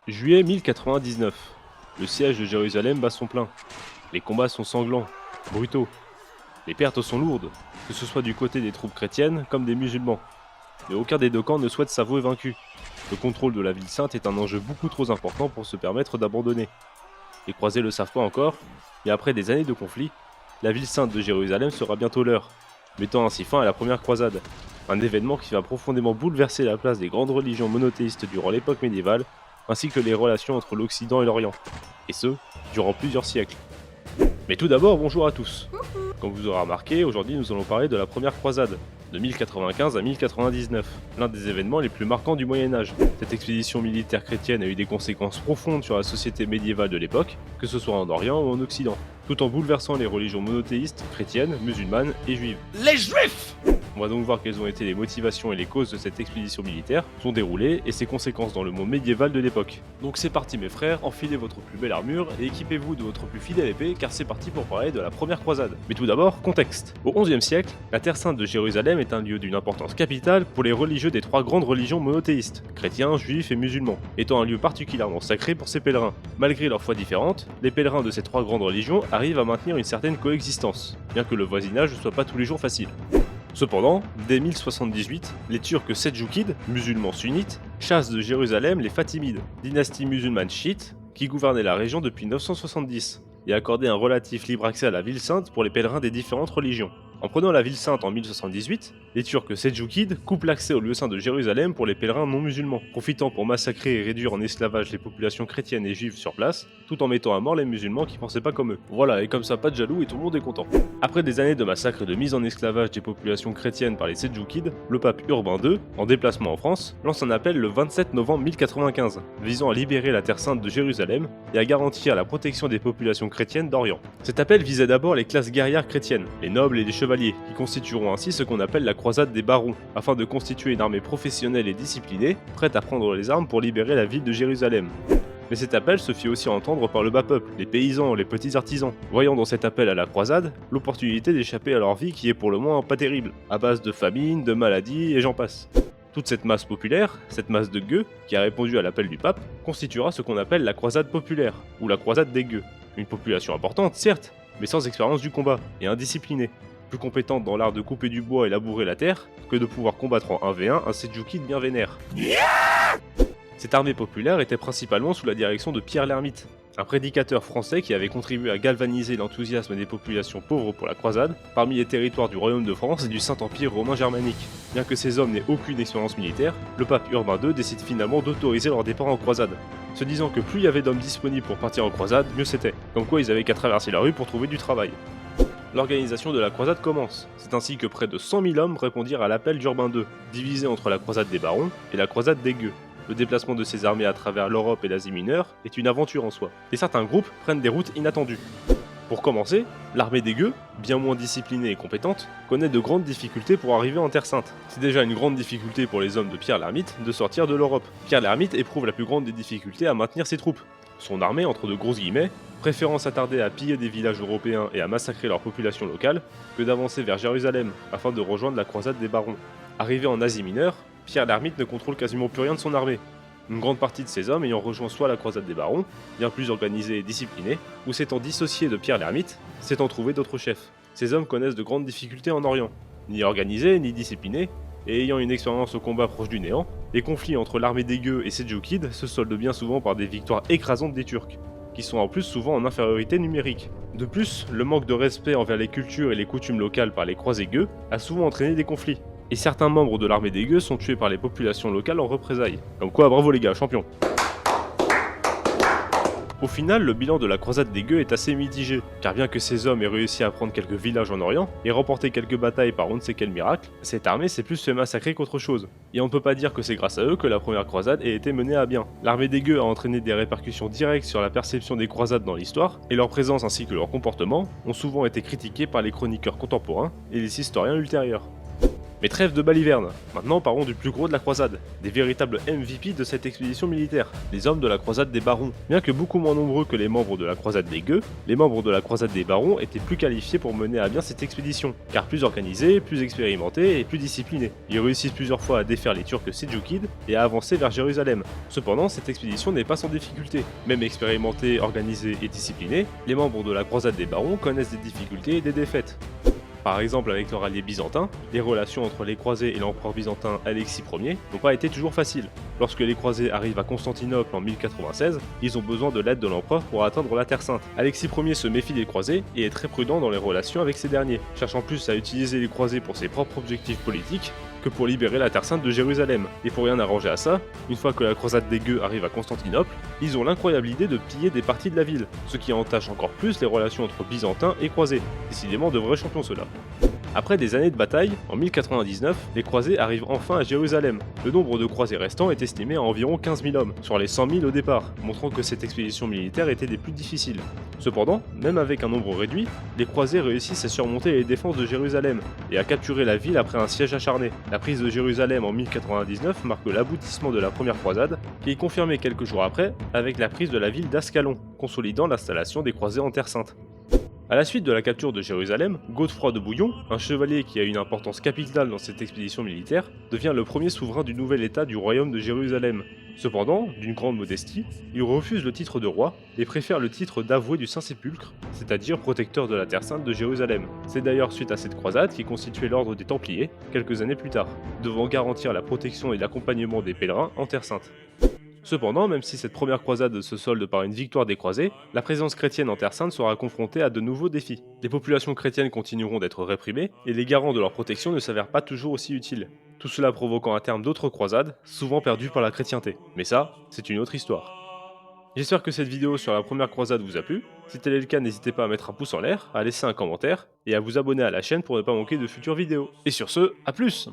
Juillet 1099. Le siège de Jérusalem bat son plein. Les combats sont sanglants, brutaux. Les pertes sont lourdes, que ce soit du côté des troupes chrétiennes comme des musulmans. Mais aucun des deux camps ne souhaite s'avouer vaincu. Le contrôle de la ville sainte est un enjeu beaucoup trop important pour se permettre d'abandonner. Les croisés le savent pas encore, mais après des années de conflits, la ville sainte de Jérusalem sera bientôt leur, mettant ainsi fin à la première croisade. Un événement qui va profondément bouleverser la place des grandes religions monothéistes durant l'époque médiévale, ainsi que les relations entre l'Occident et l'Orient, et ce, durant plusieurs siècles. Mais tout d'abord, bonjour à tous. Comme vous aurez remarqué, aujourd'hui nous allons parler de la première croisade, de 1095 à 1099, l'un des événements les plus marquants du Moyen-Âge. Cette expédition militaire chrétienne a eu des conséquences profondes sur la société médiévale de l'époque, que ce soit en Orient ou en Occident, tout en bouleversant les religions monothéistes, chrétiennes, musulmanes et juives. Les Juifs! On va donc voir quelles ont été les motivations et les causes de cette expédition militaire, son déroulé et ses conséquences dans le monde médiéval de l'époque. Donc c'est parti mes frères, enfilez votre plus belle armure et équipez-vous de votre plus fidèle épée car c'est parti pour parler de la première croisade. Mais tout d'abord, contexte. Au XIe siècle, la Terre Sainte de Jérusalem est un lieu d'une importance capitale pour les religieux des trois grandes religions monothéistes, chrétiens, juifs et musulmans, étant un lieu particulièrement sacré pour ces pèlerins. Malgré leurs foi différentes, les pèlerins de ces trois grandes religions arrivent à maintenir une certaine coexistence, bien que le voisinage ne soit pas tous les jours facile. Cependant, dès 1078, les Turcs seldjoukides, musulmans sunnites, chassent de Jérusalem les Fatimides, dynastie musulmane chiite, qui gouvernait la région depuis 970, et accordaient un relatif libre accès à la ville sainte pour les pèlerins des différentes religions. En prenant la ville sainte en 1078, les Turcs seldjoukides coupent l'accès au lieu saint de Jérusalem pour les pèlerins non musulmans, profitant pour massacrer et réduire en esclavage les populations chrétiennes et juives sur place, tout en mettant à mort les musulmans qui pensaient pas comme eux. Voilà, et comme ça pas de jaloux et tout le monde est content. Après des années de massacres et de mise en esclavage des populations chrétiennes par les seldjoukides, le pape Urbain II, en déplacement en France, lance un appel le 27 novembre 1095, visant à libérer la terre sainte de Jérusalem et à garantir la protection des populations chrétiennes d'Orient. Cet appel visait d'abord les classes guerrières chrétiennes, les nobles et les chevaliers, qui constitueront ainsi ce qu'on appelle la croisade des barons, afin de constituer une armée professionnelle et disciplinée, prête à prendre les armes pour libérer la ville de Jérusalem. Mais cet appel se fit aussi entendre par le bas peuple, les paysans, les petits artisans, voyant dans cet appel à la croisade l'opportunité d'échapper à leur vie qui est pour le moins pas terrible, à base de famine, de maladies et j'en passe. Toute cette masse populaire, cette masse de gueux, qui a répondu à l'appel du pape, constituera ce qu'on appelle la croisade populaire, ou la croisade des gueux. Une population importante, certes, mais sans expérience du combat, et indisciplinée, plus compétente dans l'art de couper du bois et labourer la terre, que de pouvoir combattre en 1v1 un seldjoukide bien vénère. Cette armée populaire était principalement sous la direction de Pierre l'Ermite, un prédicateur français qui avait contribué à galvaniser l'enthousiasme des populations pauvres pour la croisade, parmi les territoires du Royaume de France et du Saint-Empire romain germanique. Bien que ces hommes n'aient aucune expérience militaire, le pape Urbain II décide finalement d'autoriser leur départ en croisade, se disant que plus il y avait d'hommes disponibles pour partir en croisade, mieux c'était, comme quoi ils avaient qu'à traverser la rue pour trouver du travail. L'organisation de la croisade commence. C'est ainsi que près de 100 000 hommes répondirent à l'appel d'Urbain II, divisé entre la croisade des barons et la croisade des gueux. Le déplacement de ces armées à travers l'Europe et l'Asie mineure est une aventure en soi, et certains groupes prennent des routes inattendues. Pour commencer, l'armée des gueux, bien moins disciplinée et compétente, connaît de grandes difficultés pour arriver en Terre Sainte. C'est déjà une grande difficulté pour les hommes de Pierre l'Ermite de sortir de l'Europe. Pierre l'Ermite éprouve la plus grande des difficultés à maintenir ses troupes. Son armée, entre de grosses guillemets, préférant s'attarder à piller des villages européens et à massacrer leur population locale, que d'avancer vers Jérusalem afin de rejoindre la croisade des barons. Arrivé en Asie mineure, Pierre l'Ermite ne contrôle quasiment plus rien de son armée. Une grande partie de ces hommes ayant rejoint soit la croisade des barons, bien plus organisée et disciplinée, ou s'étant dissociés de Pierre l'Ermite, s'étant trouvé d'autres chefs. Ces hommes connaissent de grandes difficultés en Orient, ni organisés ni disciplinés, et ayant une expérience au combat proche du néant, les conflits entre l'armée des gueux et seldjoukides se soldent bien souvent par des victoires écrasantes des Turcs, qui sont en plus souvent en infériorité numérique. De plus, le manque de respect envers les cultures et les coutumes locales par les croisés gueux a souvent entraîné des conflits, et certains membres de l'armée des gueux sont tués par les populations locales en représailles. Comme quoi, bravo les gars, champions. Au final, le bilan de la croisade des gueux est assez mitigé, car bien que ces hommes aient réussi à prendre quelques villages en Orient et remporter quelques batailles par on ne sait quel miracle, cette armée s'est plus fait massacrer qu'autre chose. Et on ne peut pas dire que c'est grâce à eux que la première croisade ait été menée à bien. L'armée des gueux a entraîné des répercussions directes sur la perception des croisades dans l'histoire, et leur présence ainsi que leur comportement ont souvent été critiqués par les chroniqueurs contemporains et les historiens ultérieurs. Mais trêve de balivernes, maintenant parlons du plus gros de la croisade, des véritables MVP de cette expédition militaire, les hommes de la croisade des barons. Bien que beaucoup moins nombreux que les membres de la croisade des gueux, les membres de la croisade des barons étaient plus qualifiés pour mener à bien cette expédition, car plus organisés, plus expérimentés et plus disciplinés. Ils réussissent plusieurs fois à défaire les Turcs sédjoukides et à avancer vers Jérusalem. Cependant, cette expédition n'est pas sans difficulté. Même expérimentés, organisés et disciplinés, les membres de la croisade des barons connaissent des difficultés et des défaites. Par exemple, avec leur allié byzantin, les relations entre les croisés et l'empereur byzantin Alexis Ier n'ont pas été toujours faciles. Lorsque les croisés arrivent à Constantinople en 1096, ils ont besoin de l'aide de l'empereur pour atteindre la Terre Sainte. Alexis Ier se méfie des croisés et est très prudent dans les relations avec ces derniers, cherchant plus à utiliser les croisés pour ses propres objectifs politiques que pour libérer la Terre Sainte de Jérusalem. Et pour rien arranger à ça, une fois que la croisade des gueux arrive à Constantinople, ils ont l'incroyable idée de piller des parties de la ville, ce qui entache encore plus les relations entre byzantins et croisés. Décidément de vrais champions ceux-là. Après des années de bataille, en 1099, les croisés arrivent enfin à Jérusalem. Le nombre de croisés restants est estimé à environ 15 000 hommes, sur les 100 000 au départ, montrant que cette expédition militaire était des plus difficiles. Cependant, même avec un nombre réduit, les croisés réussissent à surmonter les défenses de Jérusalem et à capturer la ville après un siège acharné. La prise de Jérusalem en 1099 marque l'aboutissement de la première croisade, qui est confirmée quelques jours après avec la prise de la ville d'Ascalon, consolidant l'installation des croisés en Terre Sainte. À la suite de la capture de Jérusalem, Godefroy de Bouillon, un chevalier qui a une importance capitale dans cette expédition militaire, devient le premier souverain du nouvel État du royaume de Jérusalem. Cependant, d'une grande modestie, il refuse le titre de roi et préfère le titre d'avoué du Saint-Sépulcre, c'est-à-dire protecteur de la Terre Sainte de Jérusalem. C'est d'ailleurs suite à cette croisade qu'il constituait l'ordre des Templiers, quelques années plus tard, devant garantir la protection et l'accompagnement des pèlerins en Terre Sainte. Cependant, même si cette première croisade se solde par une victoire des croisés, la présence chrétienne en Terre Sainte sera confrontée à de nouveaux défis. Les populations chrétiennes continueront d'être réprimées, et les garants de leur protection ne s'avèrent pas toujours aussi utiles. Tout cela provoquant à terme d'autres croisades, souvent perdues par la chrétienté. Mais ça, c'est une autre histoire. J'espère que cette vidéo sur la première croisade vous a plu. Si tel est le cas, n'hésitez pas à mettre un pouce en l'air, à laisser un commentaire, et à vous abonner à la chaîne pour ne pas manquer de futures vidéos. Et sur ce, à plus!